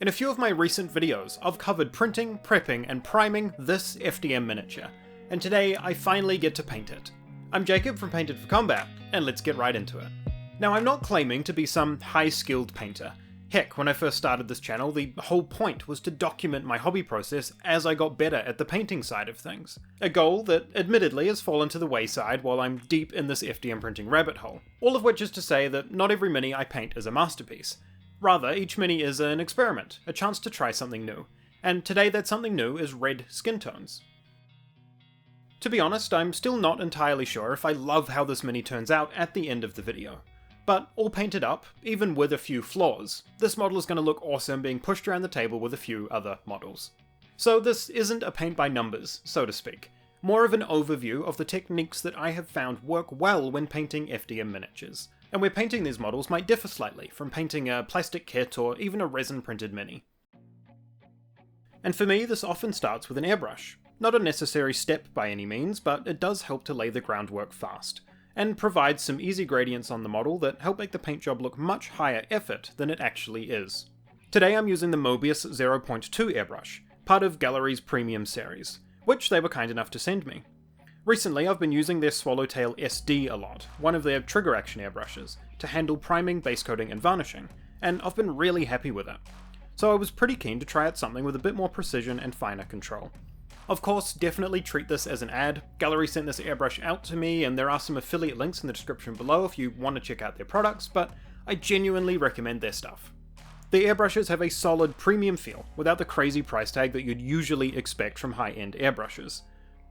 In a few of my recent videos, I've covered printing, prepping, and priming this FDM miniature, and today I finally get to paint it. I'm Jacob from Painted for Combat, and let's get right into it. Now, I'm not claiming to be some high-skilled painter. Heck, when I first started this channel, the whole point was to document my hobby process as I got better at the painting side of things. A goal that, admittedly, has fallen to the wayside while I'm deep in this FDM printing rabbit hole. All of which is to say that not every mini I paint is a masterpiece. Rather, each mini is an experiment, a chance to try something new. And today that something new is Red Skintones. To be honest, I'm still not entirely sure if I love how this mini turns out at the end of the video. But all painted up, even with a few flaws, this model is going to look awesome being pushed around the table with a few other models. So this isn't a paint by numbers, so to speak. More of an overview of the techniques that I have found work well when painting FDM miniatures. And where painting these models might differ slightly from painting a plastic kit or even a resin printed mini. And for me, this often starts with an airbrush. Not a necessary step by any means, but it does help to lay the groundwork fast, and provides some easy gradients on the model that help make the paint job look much higher effort than it actually is. Today I'm using the Mobius 0.2 airbrush, part of Gallery's premium series, which they were kind enough to send me. Recently I've been using their Swallowtail SD a lot, one of their trigger action airbrushes, to handle priming, base coating and varnishing, and I've been really happy with it. So I was pretty keen to try out something with a bit more precision and finer control. Of course, definitely treat this as an ad. Gallery sent this airbrush out to me, and there are some affiliate links in the description below if you want to check out their products, but I genuinely recommend their stuff. The airbrushes have a solid premium feel, without the crazy price tag that you'd usually expect from high-end airbrushes.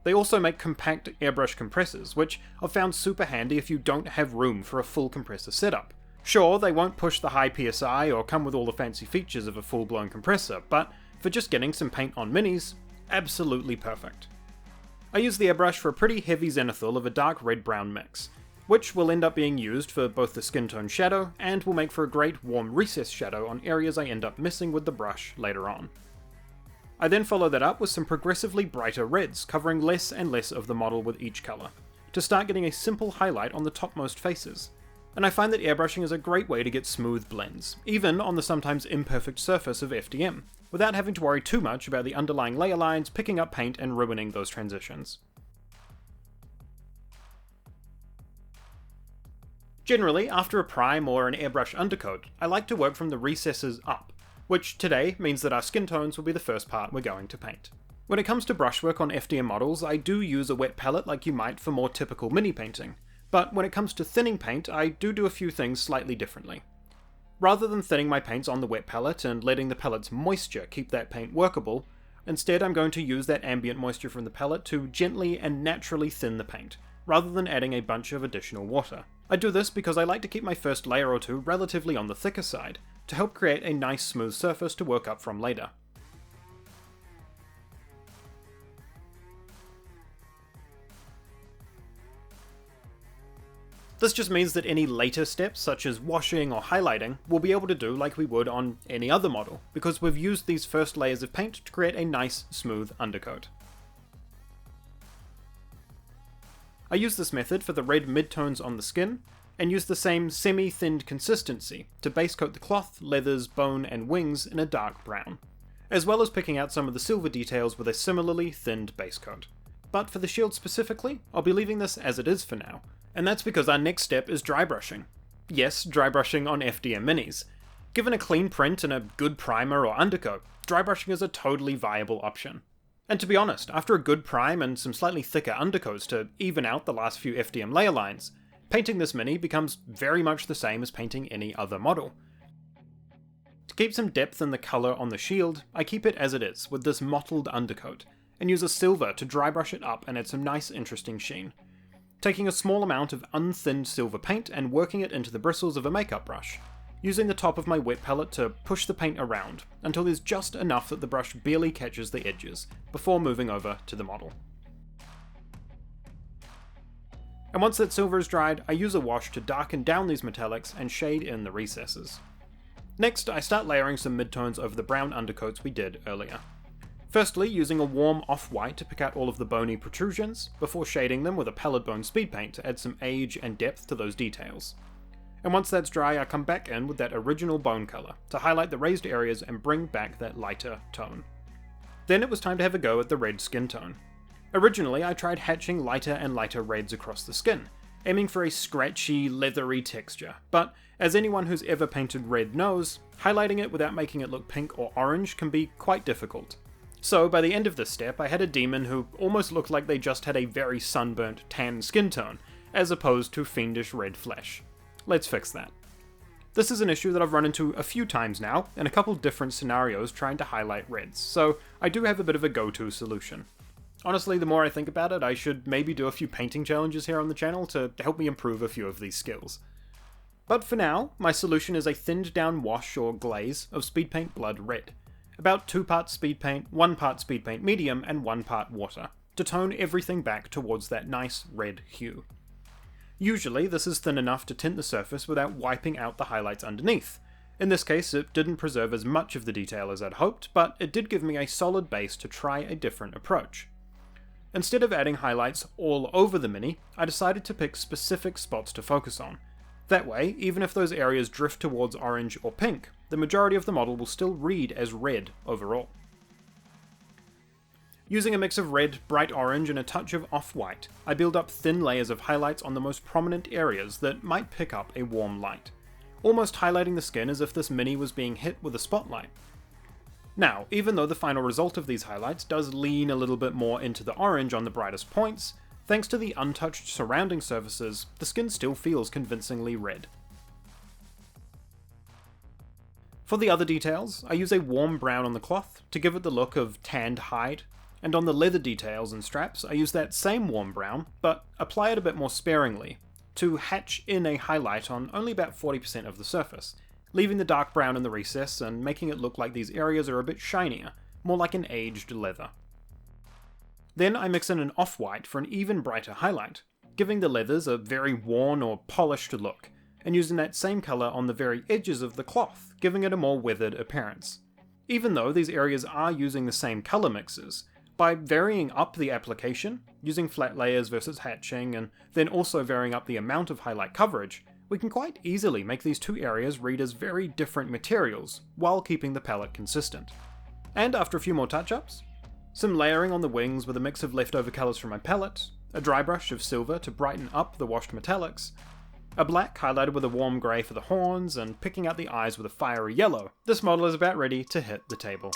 They also make compact airbrush compressors, which I've found super handy if you don't have room for a full compressor setup. Sure, they won't push the high PSI or come with all the fancy features of a full-blown compressor, but for just getting some paint on minis, absolutely perfect. I use the airbrush for a pretty heavy zenithal of a dark red-brown mix, which will end up being used for both the skin tone shadow and will make for a great warm recess shadow on areas I end up missing with the brush later on. I then follow that up with some progressively brighter reds, covering less and less of the model with each colour, to start getting a simple highlight on the topmost faces. And I find that airbrushing is a great way to get smooth blends, even on the sometimes imperfect surface of FDM, without having to worry too much about the underlying layer lines picking up paint and ruining those transitions. Generally, after a prime or an airbrush undercoat, I like to work from the recesses up, which today means that our skin tones will be the first part we're going to paint. When it comes to brushwork on FDM models, I do use a wet palette like you might for more typical mini painting, but when it comes to thinning paint, I do a few things slightly differently. Rather than thinning my paints on the wet palette and letting the palette's moisture keep that paint workable, instead I'm going to use that ambient moisture from the palette to gently and naturally thin the paint, rather than adding a bunch of additional water. I do this because I like to keep my first layer or two relatively on the thicker side, to help create a nice smooth surface to work up from later. This just means that any later steps, such as washing or highlighting, we'll be able to do like we would on any other model, because we've used these first layers of paint to create a nice, smooth undercoat. I use this method for the red midtones on the skin, and use the same semi-thinned consistency to base coat the cloth, leathers, bone, and wings in a dark brown, as well as picking out some of the silver details with a similarly thinned base coat. But for the shield specifically, I'll be leaving this as it is for now, and that's because our next step is dry brushing. Yes, dry brushing on FDM minis. Given a clean print and a good primer or undercoat, dry brushing is a totally viable option. And to be honest, after a good prime and some slightly thicker undercoats to even out the last few FDM layer lines, painting this mini becomes very much the same as painting any other model. To keep some depth in the colour on the shield, I keep it as it is, with this mottled undercoat, and use a silver to dry brush it up and add some nice interesting sheen. Taking a small amount of unthinned silver paint and working it into the bristles of a makeup brush, using the top of my wet palette to push the paint around until there's just enough that the brush barely catches the edges, before moving over to the model. And once that silver is dried, I use a wash to darken down these metallics and shade in the recesses. Next, I start layering some midtones over the brown undercoats we did earlier. Firstly, using a warm off-white to pick out all of the bony protrusions, before shading them with a pallid bone speed paint to add some age and depth to those details. and once that's dry I come back in with that original bone colour to highlight the raised areas and bring back that lighter tone. Then it was time to have a go at the red skin tone. Originally I tried hatching lighter and lighter reds across the skin, aiming for a scratchy, leathery texture, but as anyone who's ever painted red knows, highlighting it without making it look pink or orange can be quite difficult. So by the end of this step I had a demon who almost looked like they just had a very sunburnt tan skin tone, as opposed to fiendish red flesh. Let's fix that. This is an issue that I've run into a few times now, in a couple different scenarios trying to highlight reds, so I do have a bit of a go-to solution. Honestly, the more I think about it, I should maybe do a few painting challenges here on the channel to help me improve a few of these skills. But for now, my solution is a thinned down wash or glaze of Speed Paint Blood Red. About 2 parts Speed Paint, 1 part Speed Paint Medium, and 1 part water, to tone everything back towards that nice red hue. Usually this is thin enough to tint the surface without wiping out the highlights underneath. In this case it didn't preserve as much of the detail as I'd hoped, but it did give me a solid base to try a different approach. Instead of adding highlights all over the Mini, I decided to pick specific spots to focus on. That way, even if those areas drift towards orange or pink, the majority of the model will still read as red overall. Using a mix of red, bright orange, and a touch of off-white, I build up thin layers of highlights on the most prominent areas that might pick up a warm light, almost highlighting the skin as if this Mini was being hit with a spotlight. Now, even though the final result of these highlights does lean a little bit more into the orange on the brightest points, thanks to the untouched surrounding surfaces, the skin still feels convincingly red. For the other details, I use a warm brown on the cloth to give it the look of tanned hide, and on the leather details and straps I use that same warm brown, but apply it a bit more sparingly, to hatch in a highlight on only about 40% of the surface, leaving the dark brown in the recess and making it look like these areas are a bit shinier, more like an aged leather. Then I mix in an off-white for an even brighter highlight, giving the leathers a very worn or polished look, and using that same colour on the very edges of the cloth, giving it a more weathered appearance. Even though these areas are using the same colour mixes, by varying up the application, using flat layers versus hatching, and then also varying up the amount of highlight coverage, we can quite easily make these two areas read as very different materials, while keeping the palette consistent. And after a few more touch-ups, some layering on the wings with a mix of leftover colours from my palette, a dry brush of silver to brighten up the washed metallics, a black highlighted with a warm grey for the horns, and picking out the eyes with a fiery yellow, this model is about ready to hit the table.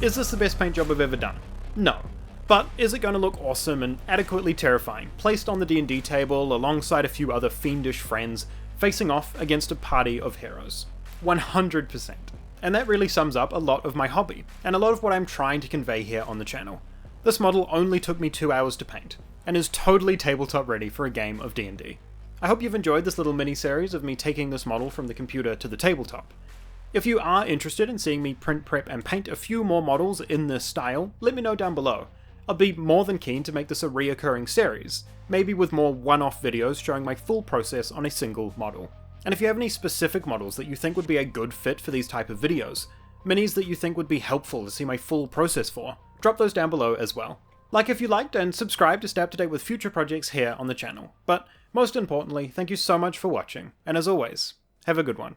Is this the best paint job I've ever done? No. But is it going to look awesome and adequately terrifying, placed on the D&D table alongside a few other fiendish friends, facing off against a party of heroes? 100%. And that really sums up a lot of my hobby, and a lot of what I'm trying to convey here on the channel. This model only took me 2 hours to paint, and is totally tabletop ready for a game of D&D. I hope you've enjoyed this little mini-series of me taking this model from the computer to the tabletop. If you are interested in seeing me print, prep, and paint a few more models in this style, let me know down below. I'll be more than keen to make this a reoccurring series, maybe with more one-off videos showing my full process on a single model. And if you have any specific models that you think would be a good fit for these type of videos, minis that you think would be helpful to see my full process for, drop those down below as well. Like if you liked, and subscribe to stay up to date with future projects here on the channel. But most importantly, thank you so much for watching, and as always, have a good one.